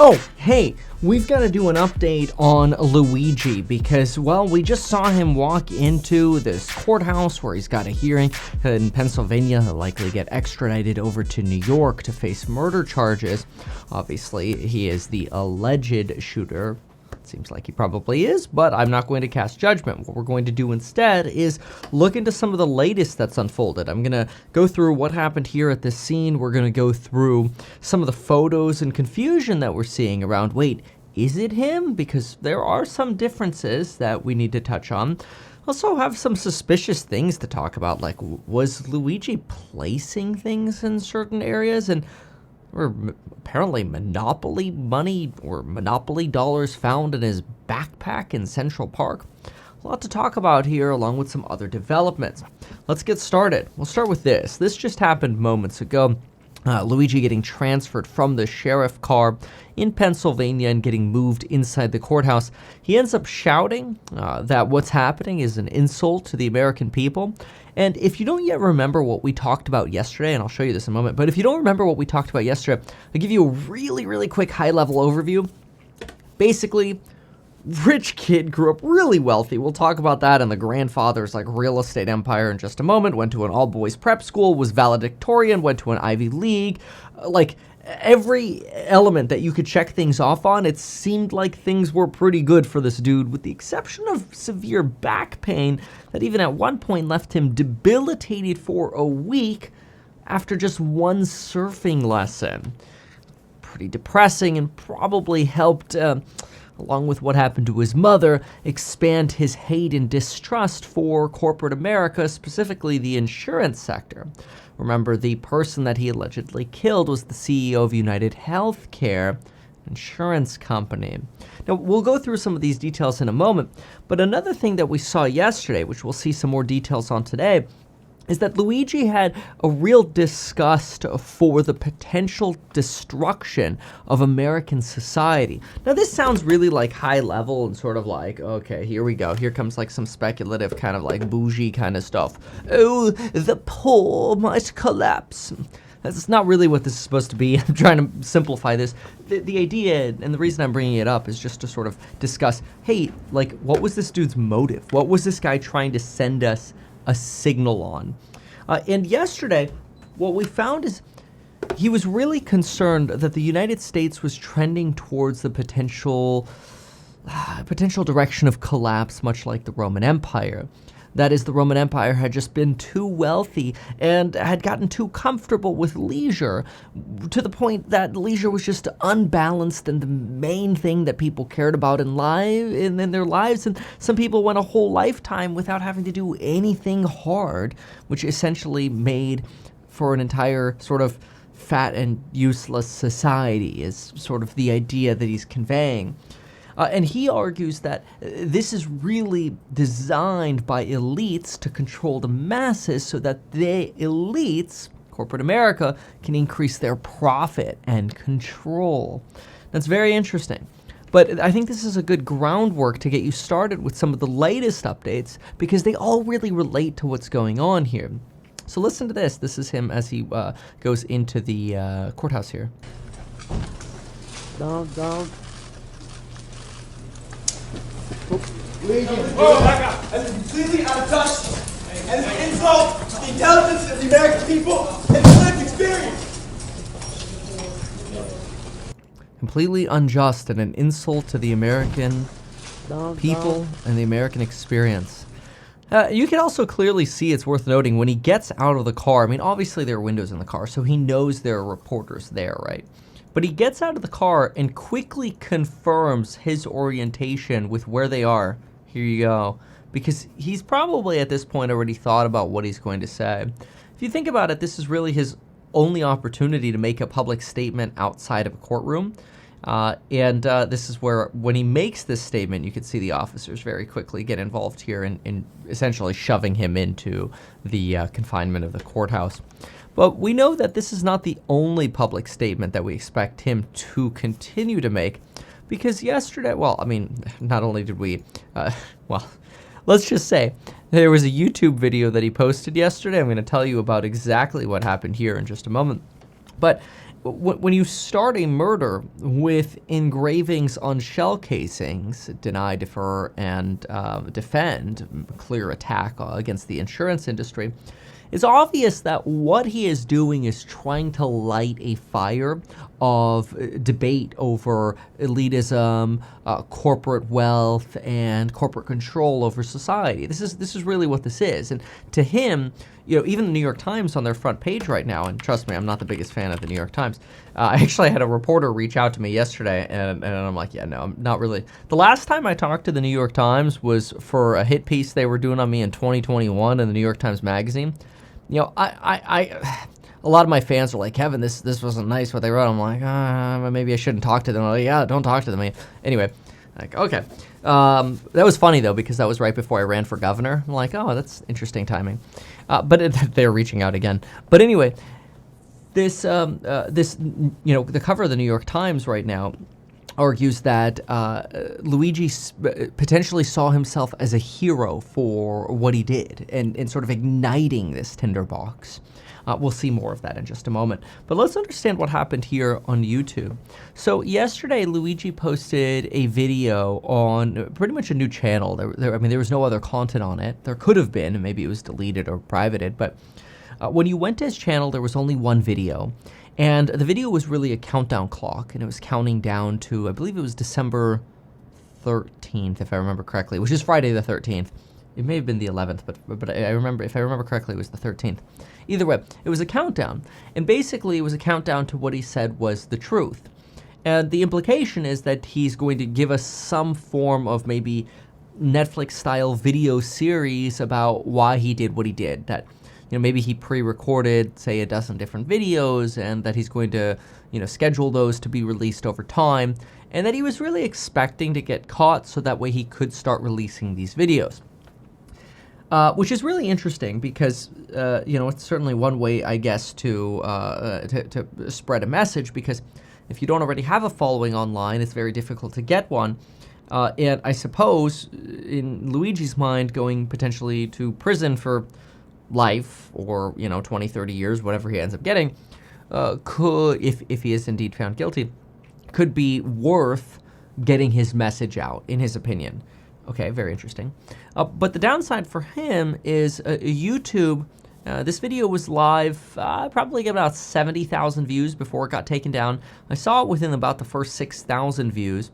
Oh, hey, we've got to do an update on Luigi because, well, we just saw him walk into this courthouse where he's got a hearing in Pennsylvania. He'll likely get extradited over to New York to face murder charges. Obviously, he is the alleged shooter. Seems like he probably is, but I'm not going to cast judgment. What we're going to do instead is look into some of the latest that's unfolded. I'm going to go through what happened here at this scene. We're going to go through some of the photos and confusion that we're seeing around, wait, is it him? Because there are some differences that we need to touch on. Also have some suspicious things to talk about, like was Luigi placing things in certain areas and or apparently monopoly money or monopoly dollars found in his backpack in Central Park. A lot to talk about here, along with some other developments. Let's get started. We'll start with this. This just happened moments ago. Luigi getting transferred from the sheriff car in Pennsylvania and getting moved inside the courthouse. He ends up shouting that what's happening is an insult to the American people. And if you don't yet remember what we talked about yesterday, and I'll show you this in a moment, but if you don't remember what we talked about yesterday, I'll give you a really quick high-level overview. Basically, rich kid, grew up really wealthy. We'll talk about that and the grandfather's real estate empire in just a moment. Went to an all-boys prep school, was valedictorian, went to an Ivy League. Every element that you could check things off on, it seemed like things were pretty good for this dude, with the exception of severe back pain that even at one point left him debilitated for a week after just one surfing lesson. Pretty depressing, and probably helped, along with what happened to his mother, expand his hate and distrust for corporate America, specifically the insurance sector. Remember, the person that he allegedly killed was the CEO of UnitedHealthcare, insurance company. Now, we'll go through some of these details in a moment, but another thing that we saw yesterday, which we'll see some more details on today, is that Luigi had a real disgust for the potential destruction of American society. Now, this sounds really high level and sort of okay, here we go. Here comes some speculative kind of bougie kind of stuff. Oh, the poor might collapse. That's not really what this is supposed to be. I'm trying to simplify this. The idea, and the reason I'm bringing it up, is just to sort of discuss, hey, what was this dude's motive? What was this guy trying to send us a signal on? And yesterday, what we found is he was really concerned that the United States was trending towards the potential direction of collapse, much like the Roman Empire. That is, the Roman Empire had just been too wealthy and had gotten too comfortable with leisure, to the point that leisure was just unbalanced and the main thing that people cared about in their lives. And some people went a whole lifetime without having to do anything hard, which essentially made for an entire sort of fat and useless society, is sort of the idea that he's conveying. And he argues that this is really designed by elites to control the masses so that the elites, corporate America, can increase their profit and control. That's very interesting. But I think this is a good groundwork to get you started with some of the latest updates, because they all really relate to what's going on here. So listen to this. This is him as he goes into the courthouse here. Down. Luigi, oh my God! That is completely out of touch, and it's an insult to the intelligence of the American people and the lived experience. Completely unjust and an insult to the American people and the American experience. You can also clearly see, it's worth noting, when he gets out of the car, I mean, obviously there are windows in the car, so he knows there are reporters there, right? But he gets out of the car and quickly confirms his orientation with where they are. Here you go. Because he's probably at this point already thought about what he's going to say. If you think about it, this is really his only opportunity to make a public statement outside of a courtroom. This is where, when he makes this statement, you can see the officers very quickly get involved here in essentially shoving him into the confinement of the courthouse. But we know that this is not the only public statement that we expect him to continue to make, because yesterday, well, I mean, not only did we, let's just say there was a YouTube video that he posted yesterday. I'm going to tell you about exactly what happened here in just a moment. But when you start a murder with engravings on shell casings, deny, defer, and defend, clear attack against the insurance industry, it's obvious that what he is doing is trying to light a fire of debate over elitism, corporate wealth, and corporate control over society. This is really what this is. And to him, even the New York Times on their front page right now, and trust me, I'm not the biggest fan of the New York Times. I actually had a reporter reach out to me yesterday, and I'm like, yeah, no, I'm not really. The last time I talked to the New York Times was for a hit piece they were doing on me in 2021 in the New York Times Magazine. A lot of my fans are like, Kevin, this wasn't nice what they wrote. I'm like, maybe I shouldn't talk to them. I'm like, yeah, don't talk to them. Anyway, like, okay. That was funny, though, because that was right before I ran for governor. I'm like, oh, that's interesting timing. But they're reaching out again. But anyway, the cover of the New York Times right now argues that Luigi potentially saw himself as a hero for what he did and sort of igniting this tinderbox. We'll see more of that in just a moment. But let's understand what happened here on YouTube. So yesterday, Luigi posted a video on pretty much a new channel. There was no other content on it. There could have been, and maybe it was deleted or privated. But when you went to his channel, there was only one video. And the video was really a countdown clock, and it was counting down to, I believe it was December 13th, if I remember correctly, which is Friday the 13th. It may have been the 11th, but I remember, if I remember correctly, it was the 13th. Either way, it was a countdown. And basically, it was a countdown to what he said was the truth. And the implication is that he's going to give us some form of maybe Netflix-style video series about why he did what he did. That, maybe he pre-recorded, say, a dozen different videos, and that he's going to, schedule those to be released over time, and that he was really expecting to get caught so that way he could start releasing these videos. Which is really interesting because, it's certainly one way, I guess, to spread a message, because if you don't already have a following online, it's very difficult to get one. And I suppose, in Luigi's mind, going potentially to prison for life or, 20, 30 years, whatever he ends up getting, could, if he is indeed found guilty, could be worth getting his message out, in his opinion. Okay, very interesting. But the downside for him is YouTube. This video was live, probably got about 70,000 views before it got taken down. I saw it within about the first 6,000 views,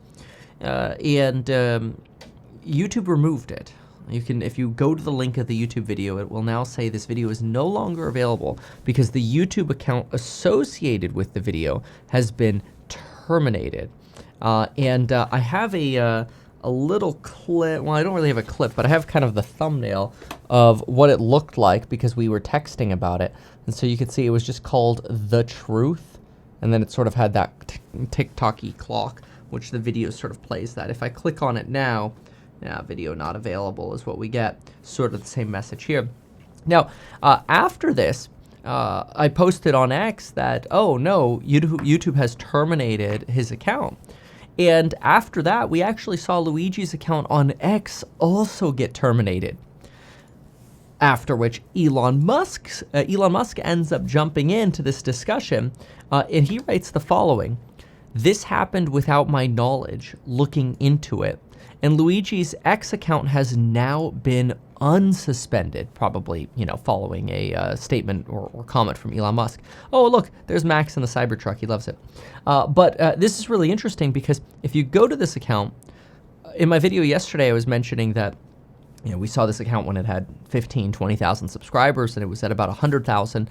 and YouTube removed it. If you go to the link of the YouTube video, it will now say this video is no longer available because the YouTube account associated with the video has been terminated. And I have a little clip. Well, I don't really have a clip, but I have kind of the thumbnail of what it looked like because we were texting about it. And so you can see it was just called The Truth. And then it sort of had that tick-tocky clock, which the video sort of plays that. If I click on it now, video not available is what we get. Sort of the same message here. Now, after this, I posted on X that, oh no, YouTube has terminated his account. And after that, we actually saw Luigi's account on X also get terminated. After which Elon Musk ends up jumping into this discussion, and he writes the following: "This happened without my knowledge, looking into it. And Luigi's X account has now been unsuspended," probably, following a statement or comment from Elon Musk. Oh, look, there's Max in the Cybertruck. He loves it. But this is really interesting because if you go to this account, in my video yesterday, I was mentioning that, we saw this account when it had 15, 20,000 subscribers, and it was at about 100,000.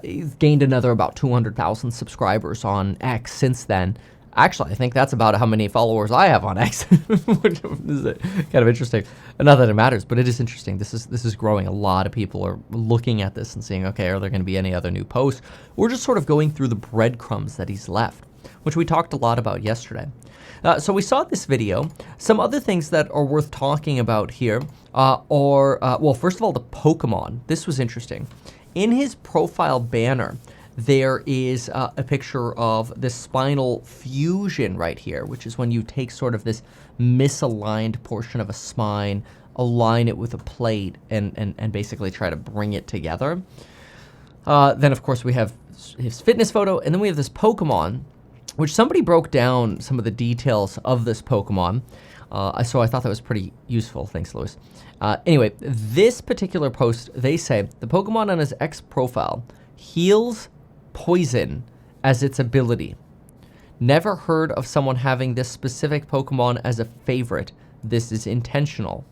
It's gained another about 200,000 subscribers on X since then. Actually, I think that's about how many followers I have on X, which is kind of interesting. Not that it matters, but it is interesting. This is growing. A lot of people are looking at this and seeing, okay, are there going to be any other new posts? We're just sort of going through the breadcrumbs that he's left, which we talked a lot about yesterday. So we saw this video. Some other things that are worth talking about here are, well, first of all, the Pokemon. This was interesting. In his profile banner, there is a picture of the spinal fusion right here, which is when you take sort of this misaligned portion of a spine, align it with a plate, and basically try to bring it together. Then, of course, we have his fitness photo, and then we have this Pokemon, which somebody broke down some of the details of this Pokemon. So I thought that was pretty useful. Thanks, Lewis. Anyway, this particular post, they say, the Pokemon on his X profile heals poison as its ability. Never heard of someone having this specific Pokemon as a favorite. This is intentional.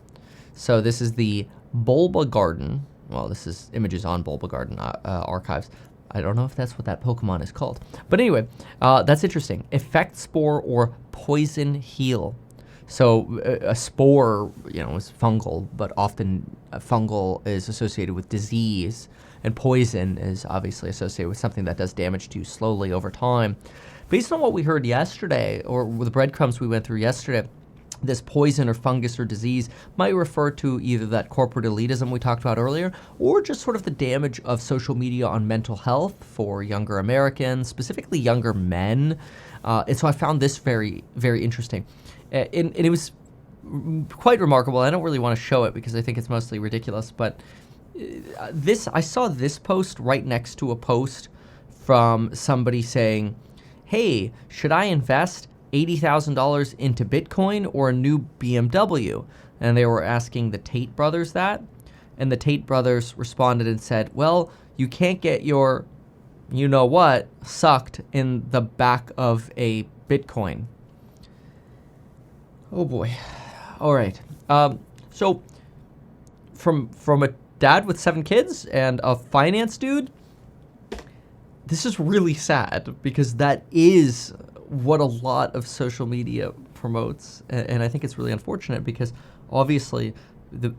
So this is the Bulba Garden. Well, this is images on Bulba Garden archives. I don't know if that's what that Pokemon is called. But anyway, that's interesting. Effect Spore or Poison Heal. So a spore, is fungal, but often fungal is associated with disease, and poison is obviously associated with something that does damage to you slowly over time. Based on what we heard yesterday, or the breadcrumbs we went through yesterday, this poison or fungus or disease might refer to either that corporate elitism we talked about earlier, or just sort of the damage of social media on mental health for younger Americans, specifically younger men. And so I found this very, very interesting. And it was quite remarkable. I don't really want to show it because I think it's mostly ridiculous, but I saw this post right next to a post from somebody saying, hey, should I invest $80,000 into Bitcoin or a new BMW? And they were asking the Tate brothers that. And the Tate brothers responded and said, well, you can't get your you-know-what sucked in the back of a Bitcoin. Oh, boy. All right. So from a dad with 7 kids and a finance dude, this is really sad because that is what a lot of social media promotes. And I think it's really unfortunate because obviously the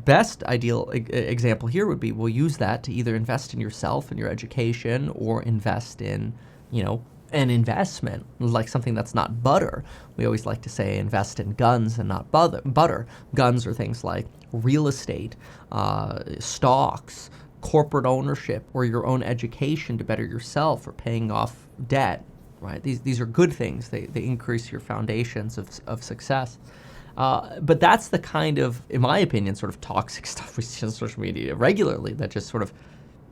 best ideal example here would be we'll use that to either invest in yourself and your education or invest in, an investment, like something that's not butter. We always like to say invest in guns and not butter. Guns are things like real estate, stocks, corporate ownership, or your own education to better yourself or paying off debt, right? These are good things. They increase your foundations of success. But that's the kind of, in my opinion, sort of toxic stuff we see on social media regularly that just sort of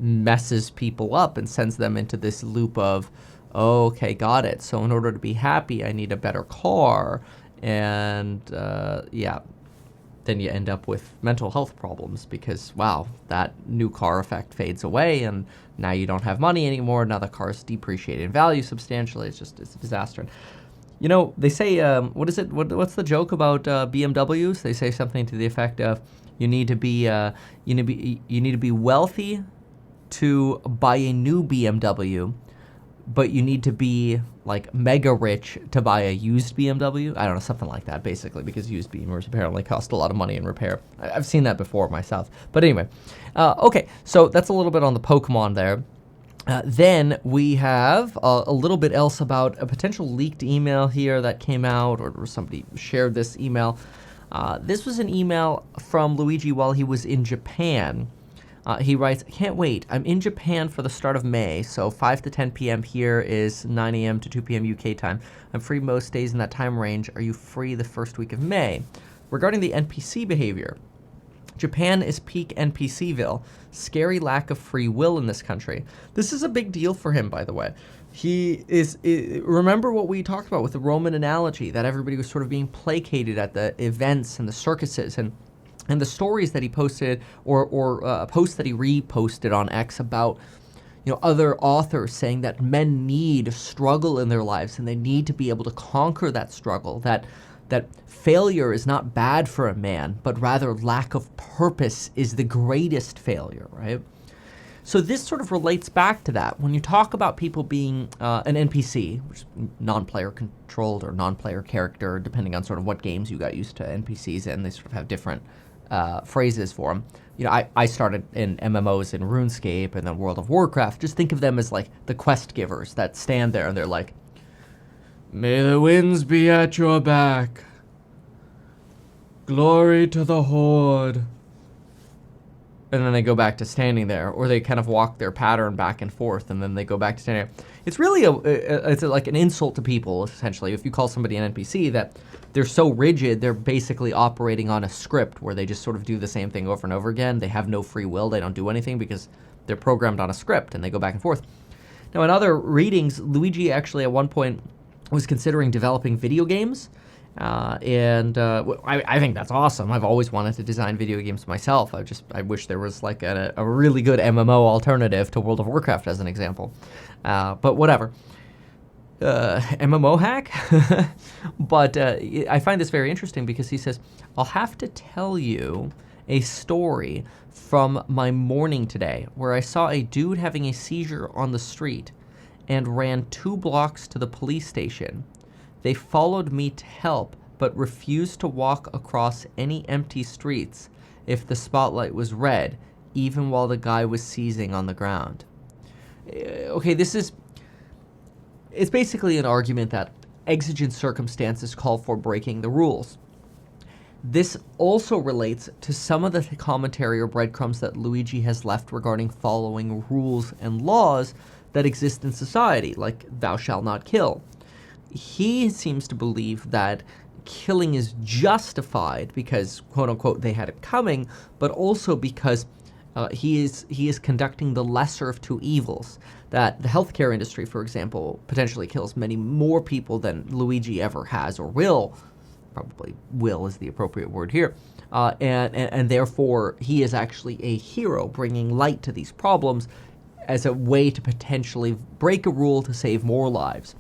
messes people up and sends them into this loop of, oh, okay, got it. So in order to be happy, I need a better car. And then you end up with mental health problems because, wow, that new car effect fades away and now you don't have money anymore. Now the car's depreciated in value substantially. It's a disaster. They say, what's the joke about BMWs? They say something to the effect of, you need to be wealthy to buy a new BMW, but you need to be like mega rich to buy a used BMW. I don't know, something like that, basically, because used BMWs apparently cost a lot of money in repair. I've seen that before myself. But anyway, okay, so that's a little bit on the Pokemon there. Then we have a little bit else about a potential leaked email here that came out, or somebody shared this email. This was an email from Luigi while he was in Japan. He writes, can't wait. I'm in Japan for the start of May, so 5 to 10 p.m. here is 9 a.m. to 2 p.m. UK time. I'm free most days in that time range. Are you free the first week of May? Regarding the NPC behavior, Japan is peak NPCville. Scary lack of free will in this country. This is a big deal for him, by the way. Remember what we talked about with the Roman analogy, that everybody was sort of being placated at the events and the circuses, and the stories that he posted or posts that he reposted on X about, other authors saying that men need struggle in their lives and they need to be able to conquer that struggle, that failure is not bad for a man, but rather lack of purpose is the greatest failure, right? So this sort of relates back to that. When you talk about people being an NPC, which is non-player controlled or non-player character, depending on sort of what games you got used to NPCs in, they sort of have different phrases for them. I started in MMOs in RuneScape and then World of Warcraft. Just think of them as like the quest givers that stand there and they're like, may the winds be at your back. Glory to the Horde. And then they go back to standing there, or they kind of walk their pattern back and forth, and then they go back to standing there. It's really like an insult to people, essentially, if you call somebody an NPC, that they're so rigid, they're basically operating on a script where they just sort of do the same thing over and over again. They have no free will. They don't do anything because they're programmed on a script and they go back and forth. Now, in other readings, Luigi actually at one point was considering developing video games. I think that's awesome. I've always wanted to design video games myself. I wish there was like a really good MMO alternative to World of Warcraft as an example. But whatever. MMO hack? But I find this very interesting because he says, I'll have to tell you a story from my morning today where I saw a dude having a seizure on the street and ran 2 blocks to the police station. They followed me to help, but refused to walk across any empty streets if the spotlight was red, even while the guy was seizing on the ground. Okay, it's basically an argument that exigent circumstances call for breaking the rules. This also relates to some of the commentary or breadcrumbs that Luigi has left regarding following rules and laws that exist in society, like thou shalt not kill. He seems to believe that killing is justified because, quote unquote, they had it coming, but also because he is conducting the lesser of two evils. That the healthcare industry, for example, potentially kills many more people than Luigi ever has or will. Probably will is the appropriate word here. And therefore, he is actually a hero bringing light to these problems as a way to potentially break a rule to save more lives.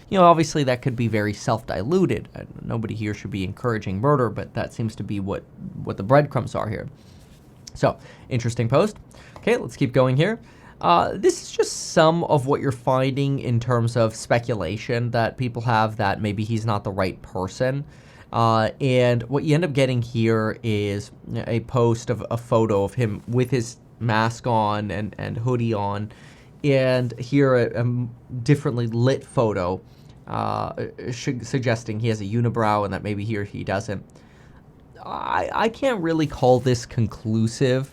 You know, obviously that could be very self-diluted. Nobody here should be encouraging murder, but that seems to be what the breadcrumbs are here. So, interesting post. Okay, let's keep going here. This is just some of what you're finding in terms of speculation that people have that maybe he's not the right person. And what you end up getting here is a post of a photo of him with his mask on and hoodie on, and here a differently lit photo suggesting he has a unibrow and that maybe he or he doesn't. I can't really call this conclusive.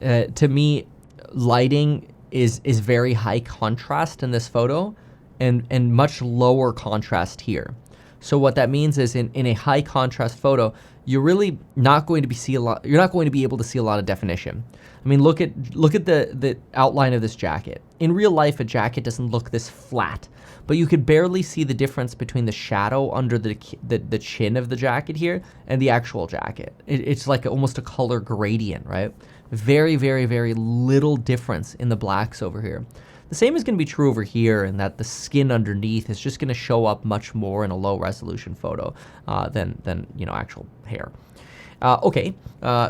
To me, lighting is very high contrast in this photo and much lower contrast here. So what that means is in a high contrast photo, you're really not going to you're not going to be able to see a lot of definition. I mean, look at the outline of this jacket. In real life, a jacket doesn't look this flat, but you could barely see the difference between the shadow under the chin of the jacket here and the actual jacket. It's like almost a color gradient, right? Very, very, very little difference in the blacks over here. The same is going to be true over here in that the skin underneath is just going to show up much more in a low resolution photo than actual hair.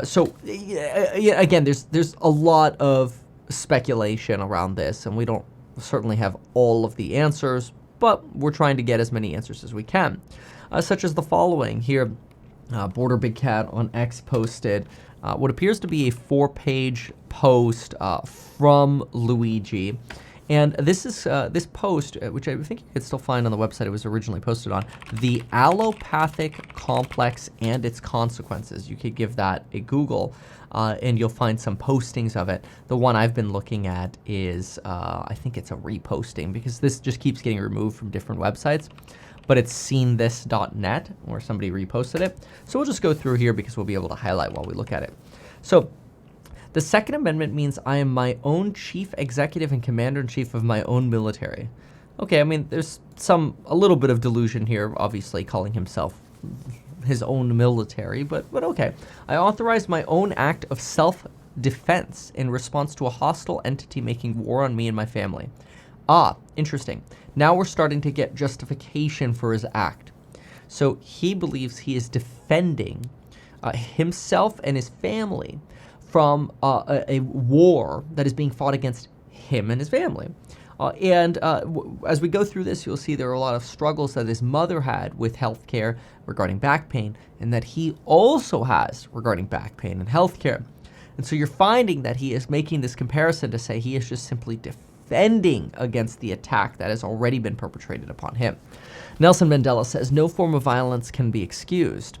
So again, there's a lot of speculation around this, and we don't certainly have all of the answers, but we're trying to get as many answers as we can, such as the following here. Border Big Cat on X posted what appears to be a 4-page post from Luigi. And this is this post, which I think you could still find on the website it was originally posted on, the allopathic complex and its consequences. You could give that a Google, and you'll find some postings of it. The one I've been looking at is, I think it's a reposting, because this just keeps getting removed from different websites. But it's seenthis.net, where somebody reposted it. So we'll just go through here because we'll be able to highlight while we look at it. So, the Second Amendment means I am my own chief executive and commander-in-chief of my own military. Okay, I mean, there's a little bit of delusion here, obviously calling himself his own military, but okay. I authorize my own act of self-defense in response to a hostile entity making war on me and my family. Ah, interesting. Now we're starting to get justification for his act. So he believes he is defending himself and his family from a war that is being fought against him and his family. As we go through this, you'll see there are a lot of struggles that his mother had with healthcare regarding back pain, and that he also has regarding back pain and healthcare. And so you're finding that he is making this comparison to say he is just simply defending against the attack that has already been perpetrated upon him. Nelson Mandela says, no form of violence can be excused.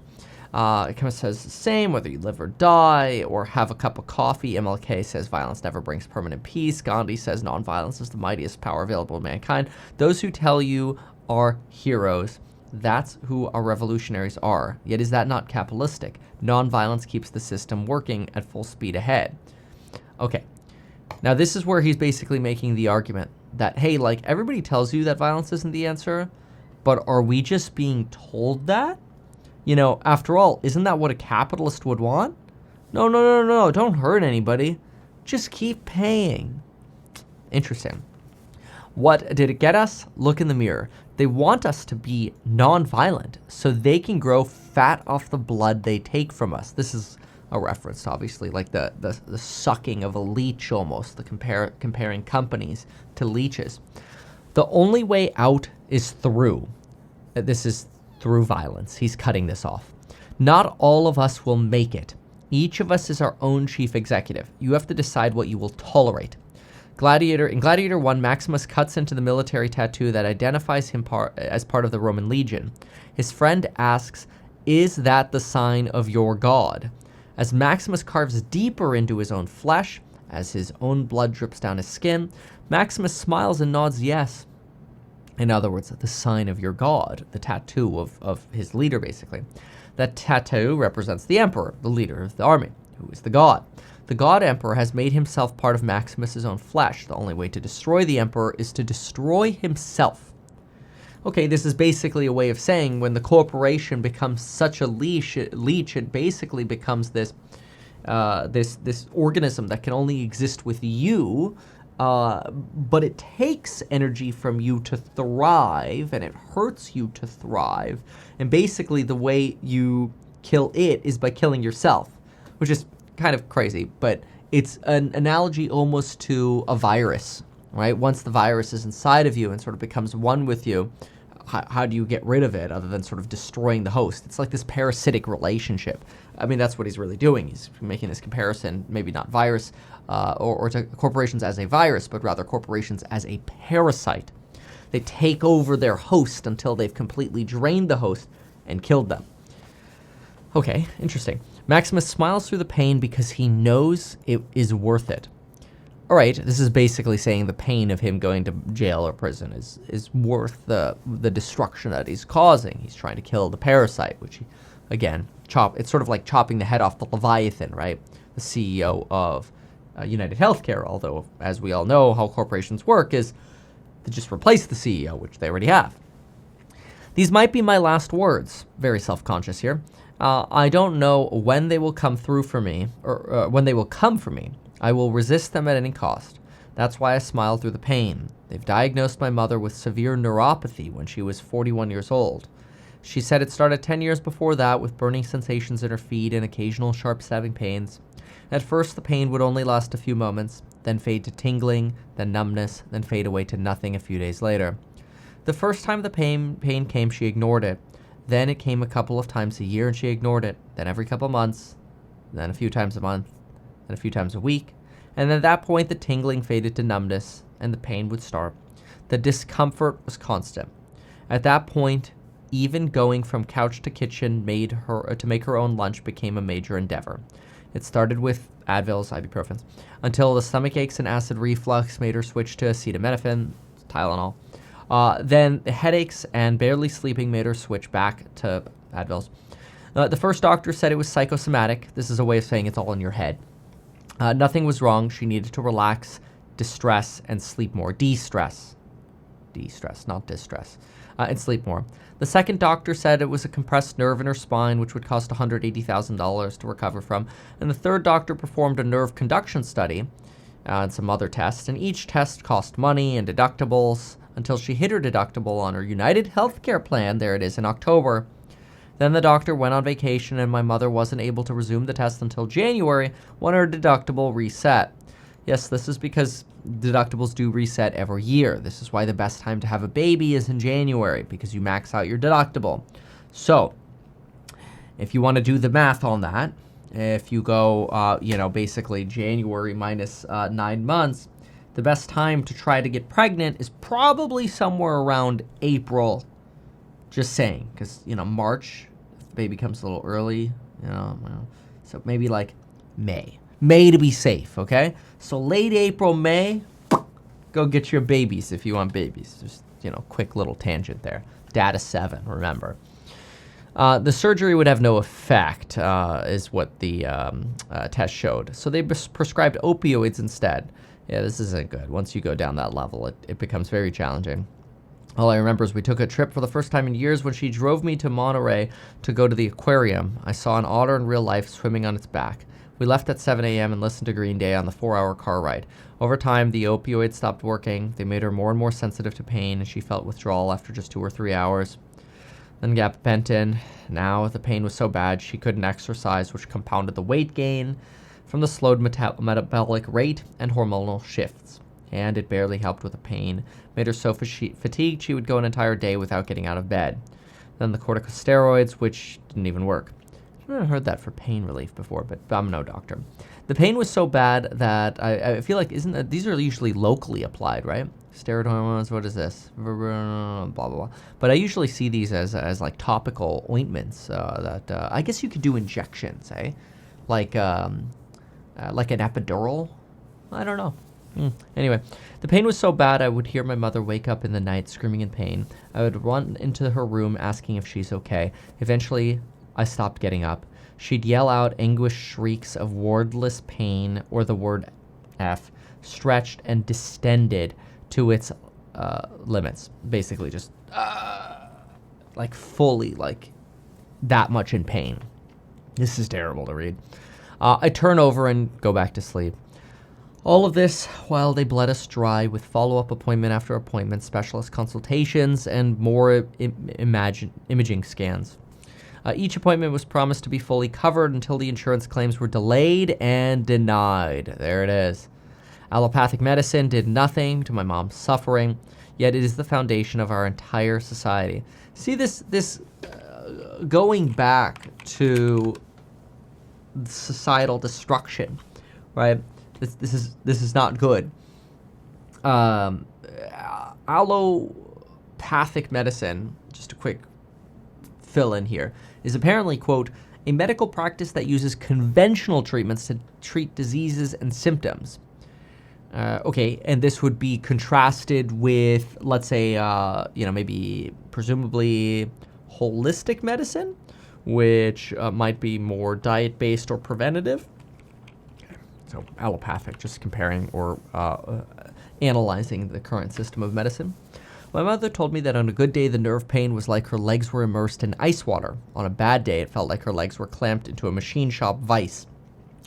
It kind of says the same, whether you live or die or have a cup of coffee. MLK says violence never brings permanent peace. Gandhi says nonviolence is the mightiest power available to mankind. Those who tell you are heroes, that's who our revolutionaries are. Yet is that not capitalistic? Nonviolence keeps the system working at full speed ahead. Okay, Now, this is where he's basically making the argument that, hey, like, everybody tells you that violence isn't the answer, but are we just being told that? You know, after all, isn't that what a capitalist would want? No, don't hurt anybody. Just keep paying. Interesting. What did it get us? Look in the mirror. They want us to be non-violent so they can grow fat off the blood they take from us. This is a reference, obviously, like the sucking of a leech almost, the comparing companies to leeches. The only way out is through. This is through violence. He's cutting this off. Not all of us will make it. Each of us is our own chief executive. You have to decide what you will tolerate. In Gladiator 1, Maximus cuts into the military tattoo that identifies him as part of the Roman legion. His friend asks, "Is that the sign of your god?" As Maximus carves deeper into his own flesh, as his own blood drips down his skin, Maximus smiles and nods yes. In other words, the sign of your god, the tattoo of his leader, basically. That tattoo represents the emperor, the leader of the army, who is the god. The god emperor has made himself part of Maximus's own flesh. The only way to destroy the emperor is to destroy himself. Okay, this is basically a way of saying when the corporation becomes such a leech, it basically becomes this organism that can only exist with you, but it takes energy from you to thrive, and it hurts you to thrive. And basically the way you kill it is by killing yourself, which is kind of crazy, but it's an analogy almost to a virus, right? Once the virus is inside of you and sort of becomes one with you, how do you get rid of it other than sort of destroying the host? It's like this parasitic relationship. I mean, that's what he's really doing. He's making this comparison, maybe not virus or to corporations as a virus, but rather corporations as a parasite. They take over their host until they've completely drained the host and killed them. Okay, interesting. Maximus smiles through the pain because he knows it is worth it. All right, this is basically saying the pain of him going to jail or prison is worth the destruction that he's causing. He's trying to kill the parasite, which, again, it's sort of like chopping the head off the Leviathan, right? The CEO of UnitedHealthcare, although, as we all know, how corporations work is to just replace the CEO, which they already have. These might be my last words. Very self-conscious here. I don't know when they will come through for me, or when they will come for me. I will resist them at any cost. That's why I smile through the pain. They've diagnosed my mother with severe neuropathy when she was 41 years old. She said it started 10 years before that with burning sensations in her feet and occasional sharp stabbing pains. At first, the pain would only last a few moments, then fade to tingling, then numbness, then fade away to nothing a few days later. The first time the pain came, she ignored it. Then it came a couple of times a year and she ignored it. Then every couple of months, then a few times a month, then a few times a week. And at that point, the tingling faded to numbness and the pain would start. The discomfort was constant. At that point, even going from couch to kitchen to make her own lunch became a major endeavor. It started with Advils, ibuprofens, until the stomach aches and acid reflux made her switch to acetaminophen, Tylenol. Then the headaches and barely sleeping made her switch back to Advils. The first doctor said it was psychosomatic. This is a way of saying it's all in your head. Nothing was wrong. She needed to relax, distress, and sleep more. De-stress, not distress, and sleep more. The second doctor said it was a compressed nerve in her spine, which would cost $180,000 to recover from. And the third doctor performed a nerve conduction study and some other tests, and each test cost money and deductibles until she hit her deductible on her UnitedHealthcare plan. There it is in October. Then the doctor went on vacation and my mother wasn't able to resume the test until January when her deductible reset. Yes, this is because deductibles do reset every year. This is why the best time to have a baby is in January, because you max out your deductible. So, if you want to do the math on that, if you go, basically January minus 9 months, the best time to try to get pregnant is probably somewhere around April. Just saying, because, March, if the baby comes a little early, so maybe like May. May to be safe, okay? So late April, May, go get your babies if you want babies. Just, quick little tangent there. Data 7, remember. The surgery would have no effect, is what the test showed. So they prescribed opioids instead. Yeah, this isn't good. Once you go down that level, it becomes very challenging. All I remember is we took a trip for the first time in years when she drove me to Monterey to go to the aquarium. I saw an otter in real life swimming on its back. We left at 7 a.m. and listened to Green Day on the 4-hour car ride. Over time, the opioids stopped working. They made her more and more sensitive to pain, and she felt withdrawal after just 2 or 3 hours. Then gabapentin. Now the pain was so bad she couldn't exercise, which compounded the weight gain from the slowed metabolic rate and hormonal shifts. And it barely helped with the pain. Made her so fatigued she would go an entire day without getting out of bed. Then the corticosteroids, which didn't even work. I've never heard that for pain relief before, but I'm no doctor. The pain was so bad that I feel like these are usually locally applied, right? Steroid hormones, what is this? Blah, blah, blah. But I usually see these as like topical ointments that I guess you could do injections, eh? Like an epidural? I don't know. Anyway, the pain was so bad I would hear my mother wake up in the night screaming in pain. I would run into her room asking if she's okay. Eventually, I stopped getting up. She'd yell out anguished shrieks of wordless pain or the word F, stretched and distended to its limits. Basically just like fully like that much in pain. This is terrible to read. I turn over and go back to sleep. All of this while they bled us dry with follow-up appointment after appointment, specialist consultations, and more imaging scans. Each appointment was promised to be fully covered until the insurance claims were delayed and denied. There it is. Allopathic medicine did nothing to my mom's suffering, yet it is the foundation of our entire society. See this going back to societal destruction, right? This is not good. Allopathic medicine, just a quick fill in here, is apparently, quote, a medical practice that uses conventional treatments to treat diseases and symptoms. Okay, and this would be contrasted with, let's say, maybe presumably holistic medicine, which might be more diet-based or preventative. So allopathic, just comparing or analyzing the current system of medicine. My mother told me that on a good day, the nerve pain was like her legs were immersed in ice water. On a bad day, it felt like her legs were clamped into a machine shop vise,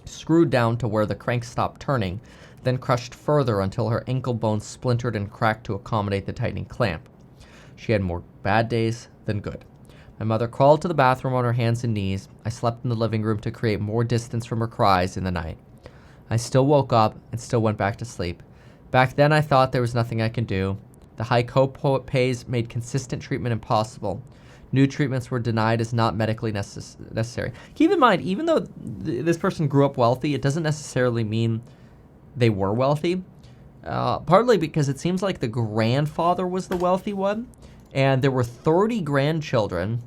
screwed down to where the crank stopped turning, then crushed further until her ankle bones splintered and cracked to accommodate the tightening clamp. She had more bad days than good. My mother crawled to the bathroom on her hands and knees. I slept in the living room to create more distance from her cries in the night. I still woke up and still went back to sleep. Back then, I thought there was nothing I could do. The high co-pays made consistent treatment impossible. New treatments were denied as not medically necessary. Keep in mind, even though this person grew up wealthy, it doesn't necessarily mean they were wealthy. Partly because it seems like the grandfather was the wealthy one, and there were 30 grandchildren.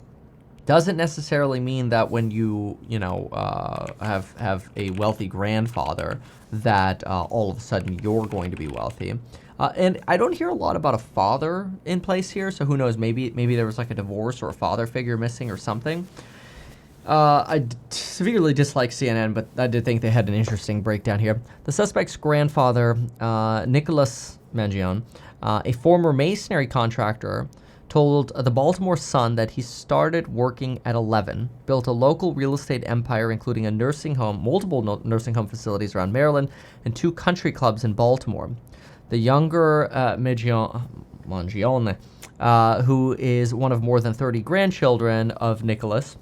Doesn't necessarily mean that when you have a wealthy grandfather that all of a sudden you're going to be wealthy. And I don't hear a lot about a father in place here, so who knows? Maybe there was like a divorce or a father figure missing or something. I severely dislike CNN, but I did think they had an interesting breakdown here. The suspect's grandfather, Nicholas Mangione, a former masonry contractor, told the Baltimore Sun that he started working at 11, built a local real estate empire including a nursing home, multiple nursing home facilities around Maryland, and 2 country clubs in Baltimore. The younger Mangione, who is one of more than 30 grandchildren of Nicholas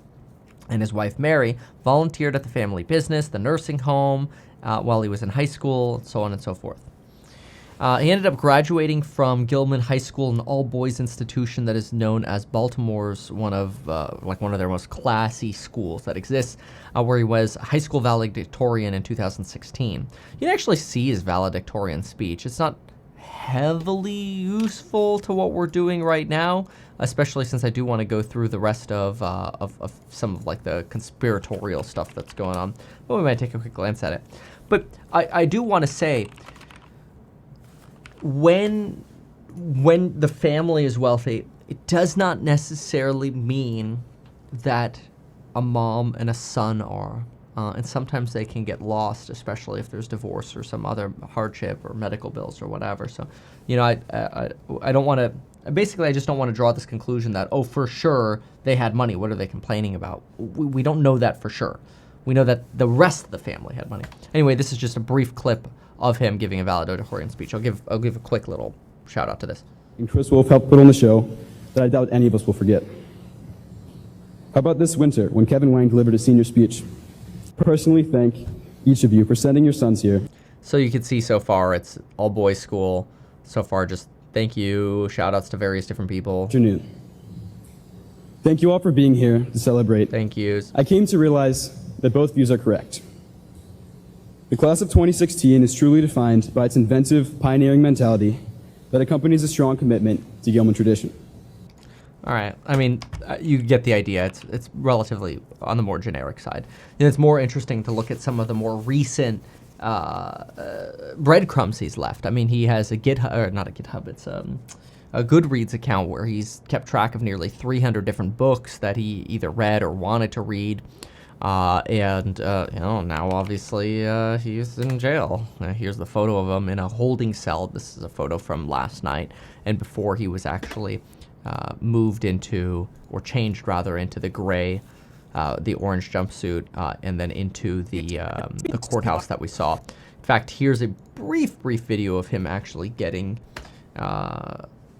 and his wife Mary, volunteered at the family business, the nursing home, while he was in high school, so on and so forth. He ended up graduating from Gilman High School, an all-boys institution that is known as Baltimore's one of their most classy schools that exists, where he was high school valedictorian in 2016. You can actually see his valedictorian speech. It's not heavily useful to what we're doing right now, especially since I do want to go through the rest of some of like the conspiratorial stuff that's going on. But we might take a quick glance at it. But I do want to say, when the family is wealthy, it does not necessarily mean that a mom and a son are. and sometimes they can get lost, especially if there's divorce or some other hardship or medical bills or whatever. So, you know, I don't want to. Basically, I just don't want to draw this conclusion that, oh, for sure they had money. What are they complaining about? We don't know that for sure. We know that the rest of the family had money. Anyway, this is just a brief clip of him giving a valedictorian speech. I'll give a quick little shout out to this. And Chris Wolf helped put on the show that I doubt any of us will forget. How about this winter when Kevin Wang delivered a senior speech? Personally thank each of you for sending your sons here. So you can see so far it's all boys school. So far, just thank you, shout outs to various different people. Afternoon. Thank you all for being here to celebrate. Thank yous. I came to realize that both views are correct. The class of 2016 is truly defined by its inventive, pioneering mentality that accompanies a strong commitment to Gilman tradition. All right. I mean, you get the idea. It's relatively on the more generic side. And it's more interesting to look at some of the more recent breadcrumbs he's left. I mean, he has a GitHub, or not a GitHub, it's a Goodreads account where he's kept track of nearly 300 different books that he either read or wanted to read. And you know, now obviously he's in jail. Here's the photo of him in a holding cell. This is a photo from last night, and before he was actually moved into, or changed rather, into the gray, the orange jumpsuit, and then into the courthouse that we saw. In fact, here's a brief video of him actually getting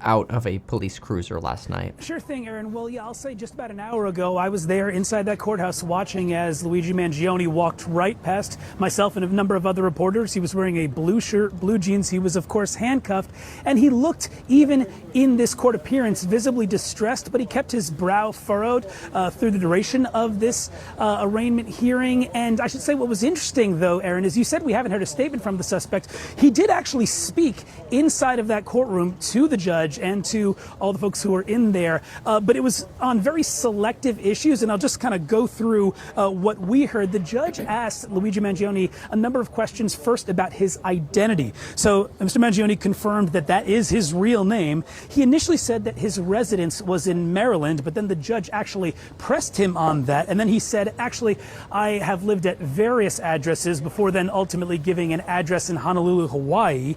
out of a police cruiser last night. Sure thing, Aaron. Well, yeah, I'll say just about an hour ago, I was there inside that courthouse watching as Luigi Mangione walked right past myself and a number of other reporters. He was wearing a blue shirt, blue jeans. He was, of course, handcuffed, and he looked, even in this court appearance, visibly distressed, but he kept his brow furrowed through the duration of this arraignment hearing. And I should say what was interesting, though, Aaron, is you said we haven't heard a statement from the suspect. He did actually speak inside of that courtroom to the judge and to all the folks who were in there, but it was on very selective issues, and I'll just kind of go through what we heard. The judge asked Luigi Mangione a number of questions, first about his identity. So Mr. Mangione confirmed that that is his real name. He initially said that his residence was in Maryland, but then the judge actually pressed him on that, and then he said, actually, I have lived at various addresses, before then ultimately giving an address in Honolulu, Hawaii.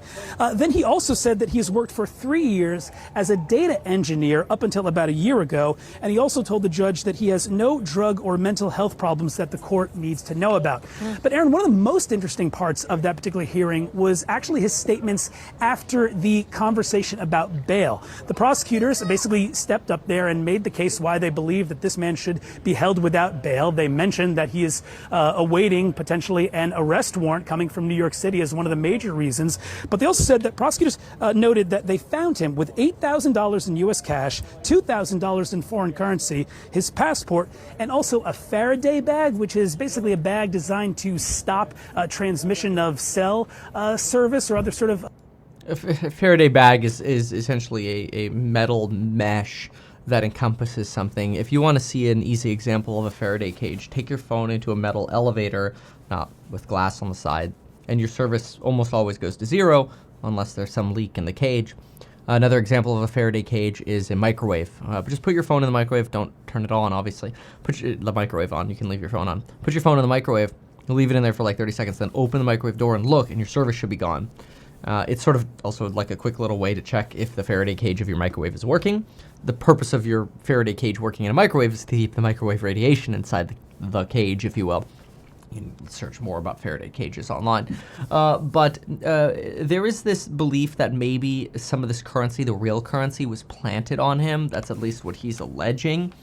Then he also said that he has worked for 3 years as a data engineer up until about a year ago, and he also told the judge that he has no drug or mental health problems that the court needs to know about. But Aaron, one of the most interesting parts of that particular hearing was actually his statements after the conversation about bail. The prosecutors basically stepped up there and made the case why they believe that this man should be held without bail. They mentioned that he is awaiting potentially an arrest warrant coming from New York City as one of the major reasons, but they also said that prosecutors noted that they found him with $8,000 in U.S. cash, $2,000 in foreign currency, his passport, and also a Faraday bag, which is basically a bag designed to stop transmission of cell service or other sort of... A Faraday bag is essentially a metal mesh that encompasses something. If you want to see an easy example of a Faraday cage, take your phone into a metal elevator, not with glass on the side, and your service almost always goes to zero unless there's some leak in the cage. Another example of a Faraday cage is a microwave. Just put your phone in the microwave. Don't turn it on, obviously. Put the microwave on. You can leave your phone on. Put your phone in the microwave. Leave it in there for like 30 seconds. Then open the microwave door and look, and your service should be gone. It's sort of also like a quick little way to check if the Faraday cage of your microwave is working. The purpose of your Faraday cage working in a microwave is to keep the microwave radiation inside the cage, if you will. You can search more about Faraday cages online. But there is this belief that maybe some of this currency, the real currency, was planted on him. That's at least what he's alleging.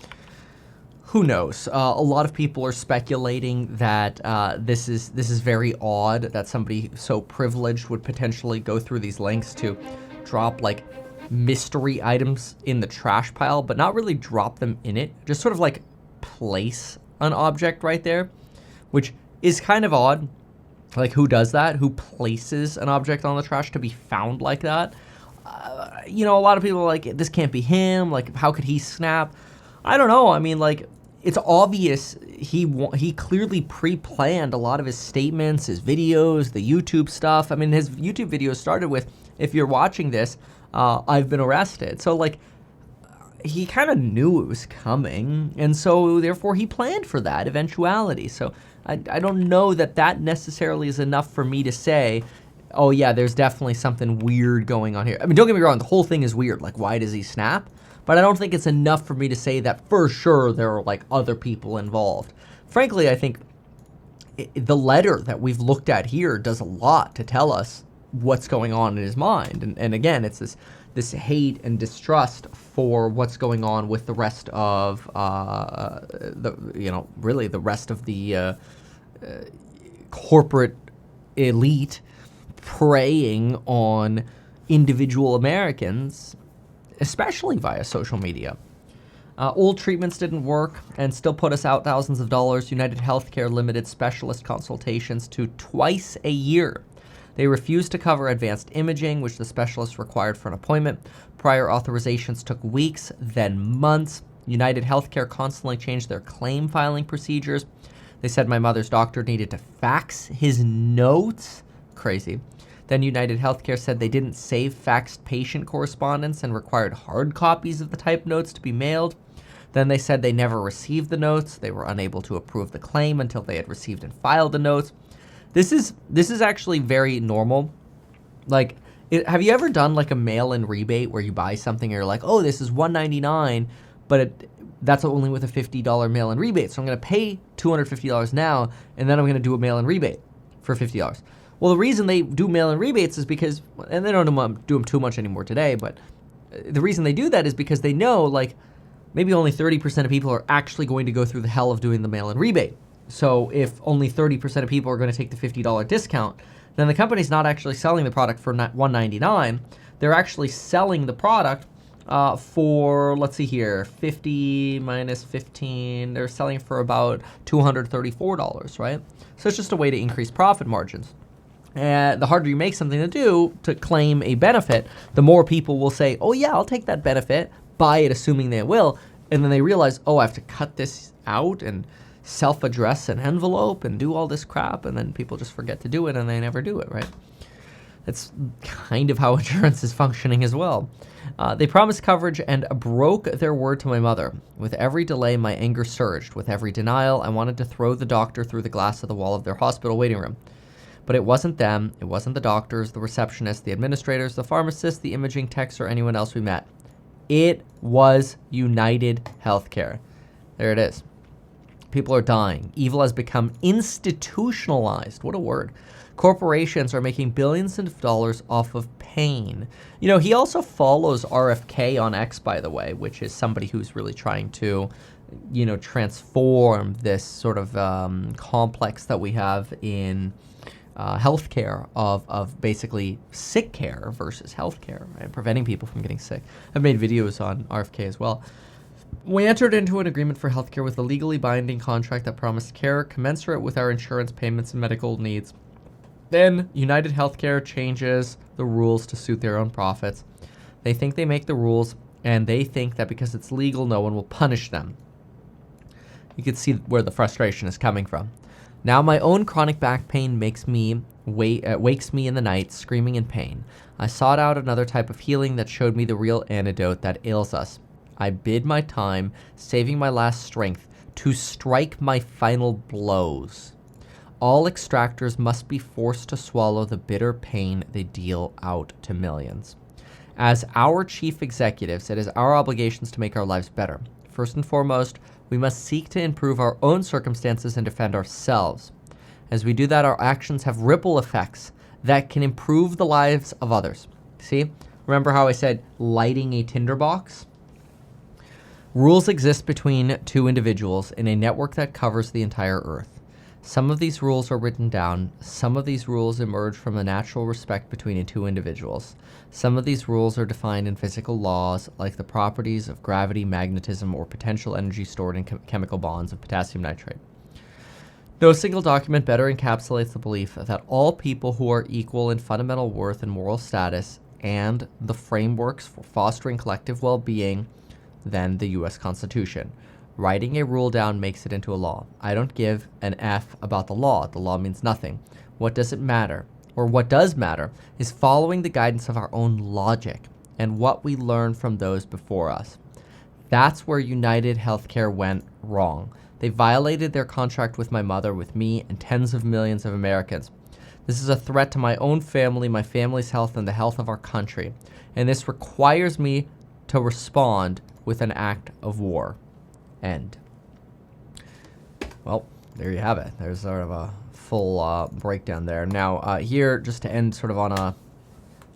Who knows? A lot of people are speculating that this is very odd that somebody so privileged would potentially go through these lengths to drop like mystery items in the trash pile, but not really drop them in it. Just sort of like place an object right there, which is kind of odd. Like, who does that? Who places an object on the trash to be found like that? You know, a lot of people are like, this can't be him. Like, how could he snap? I don't know. I mean, like, it's obvious he clearly pre-planned a lot of his statements, his videos, the YouTube stuff. I mean, his YouTube videos started with, if you're watching this, I've been arrested. So, like, he kind of knew it was coming, and so therefore he planned for that eventuality. So I don't know that necessarily is enough for me to say, oh yeah, there's definitely something weird going on here. I mean, don't get me wrong, the whole thing is weird. Like, why does he snap? But I don't think it's enough for me to say that for sure there are like other people involved. Frankly, I think the letter that we've looked at here does a lot to tell us what's going on in his mind. And again, it's this hate and distrust for what's going on with the rest of really the rest of the corporate elite preying on individual Americans, especially via social media. Old treatments didn't work and still put us out thousands of dollars. UnitedHealthcare limited specialist consultations to twice a year. They refused to cover advanced imaging, which the specialist required for an appointment. Prior authorizations took weeks, then months. UnitedHealthcare constantly changed their claim filing procedures. They said my mother's doctor needed to fax his notes. Crazy. Then UnitedHealthcare said they didn't save faxed patient correspondence and required hard copies of the typed notes to be mailed. Then they said they never received the notes. They were unable to approve the claim until they had received and filed the notes. This is actually very normal. Like, have you ever done like a mail-in rebate where you buy something and you're like, oh, this is $199, but that's only with a $50 mail-in rebate. So I'm going to pay $250 now, and then I'm going to do a mail-in rebate for $50. Well, the reason they do mail-in rebates is because, and they don't do them too much anymore today, but the reason they do that is because they know, like, maybe only 30% of people are actually going to go through the hell of doing the mail-in rebate. So if only 30% of people are going to take the $50 discount, then the company's not actually selling the product for $199. They're actually selling the product for, let's see here, 50 minus 15. They're selling it for about $234, right? So it's just a way to increase profit margins. The harder you make something to do to claim a benefit, the more people will say, oh yeah, I'll take that benefit, buy it assuming they will, and then they realize, oh, I have to cut this out and self-address an envelope and do all this crap, and then people just forget to do it and they never do it, right? That's kind of how insurance is functioning as well. They promised coverage and broke their word to my mother. With every delay, my anger surged. With every denial, I wanted to throw the doctor through the glass of the wall of their hospital waiting room. But it wasn't them, it wasn't the doctors, the receptionists, the administrators, the pharmacists, the imaging techs, or anyone else we met. It was UnitedHealthcare. There it is. People are dying. Evil has become institutionalized. What a word. Corporations are making billions of dollars off of pain. You know, he also follows RFK on X, by the way, which is somebody who's really trying to, you know, transform this sort of complex that we have in healthcare of basically sick care versus healthcare, right? Preventing people from getting sick. I've made videos on RFK as well. We entered into an agreement for healthcare with a legally binding contract that promised care commensurate with our insurance payments and medical needs. Then UnitedHealthcare changes the rules to suit their own profits. They think they make the rules, and they think that because it's legal, no one will punish them. You can see where the frustration is coming from. Now my own chronic back pain wakes me in the night, screaming in pain. I sought out another type of healing that showed me the real antidote that ails us. I bid my time, saving my last strength, to strike my final blows. All extractors must be forced to swallow the bitter pain they deal out to millions. As our chief executives, it is our obligations to make our lives better. First and foremost, we must seek to improve our own circumstances and defend ourselves. As we do that, our actions have ripple effects that can improve the lives of others. See? Remember how I said lighting a tinderbox? Rules exist between two individuals in a network that covers the entire earth. Some of these rules are written down. Some of these rules emerge from a natural respect between two individuals. Some of these rules are defined in physical laws, like the properties of gravity, magnetism, or potential energy stored in chemical bonds of potassium nitrate. No single document better encapsulates the belief that all people who are equal in fundamental worth and moral status and the frameworks for fostering collective well-being than the U.S. Constitution. Writing a rule down makes it into a law. I don't give an F about the law. The law means nothing. What does it matter? Or what does matter is following the guidance of our own logic and what we learn from those before us. That's where UnitedHealthcare went wrong. They violated their contract with my mother, with me, and tens of millions of Americans. This is a threat to my own family, my family's health, and the health of our country. And this requires me to respond with an act of war. End. Well, there you have it. There's sort of a full breakdown there. Now, here, just to end sort of on a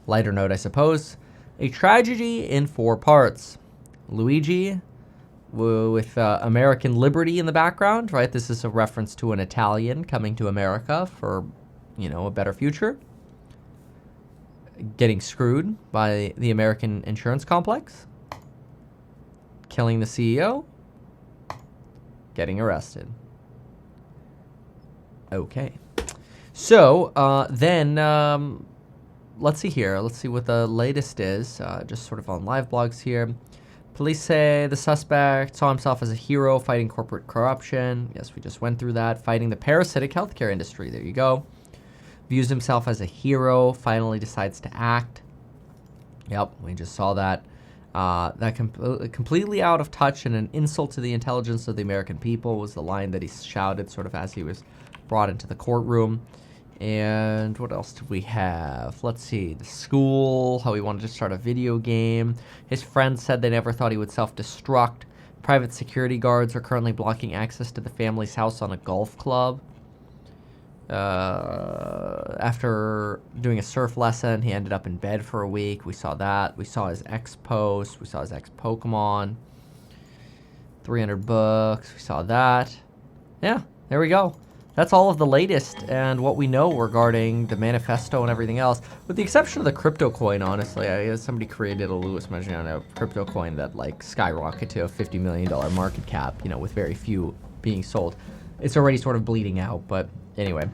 lighter note, I suppose, a tragedy in 4 parts. Luigi, with American liberty in the background, right? This is a reference to an Italian coming to America for, you know, a better future. Getting screwed by the American insurance complex. Killing the CEO. Getting arrested. Okay. So, then, let's see here. Let's see what the latest is. Just sort of on live blogs here. Police say the suspect saw himself as a hero fighting corporate corruption. Yes, we just went through that. Fighting the parasitic healthcare industry. There you go. Views himself as a hero. Finally decides to act. Yep, we just saw that. Completely out of touch and an insult to the intelligence of the American people was the line that he shouted sort of as he was brought into the courtroom. And what else did we have? Let's see. The school, how he wanted to start a video game. His friends said they never thought he would self-destruct. Private security guards are currently blocking access to the family's house on a golf club. After doing a surf lesson, he ended up in bed for a week. We saw that. We saw his ex-post. We saw his ex-Pokemon. 300 books. We saw that. Yeah, there we go. That's all of the latest and what we know regarding the manifesto and everything else, with the exception of the crypto coin, honestly. Somebody created a Luigi Mangione crypto coin that like skyrocketed to a $50 million market cap, you know, with very few being sold. It's already sort of bleeding out, but anyway,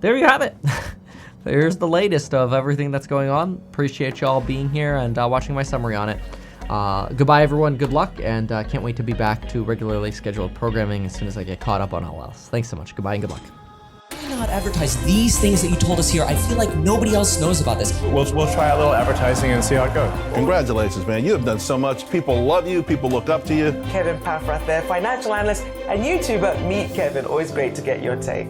there you have it. There's the latest of everything that's going on. Appreciate y'all being here and watching my summary on it. Goodbye, everyone. Good luck, and can't wait to be back to regularly scheduled programming as soon as I get caught up on all else. Thanks so much. Goodbye and good luck. Why not advertise these things that you told us here? I feel like nobody else knows about this. We'll try a little advertising and see how it goes. Congratulations, man. You have done so much. People love you. People look up to you. Kevin Paffrath there, financial analyst and YouTuber. Meet Kevin. Always great to get your take.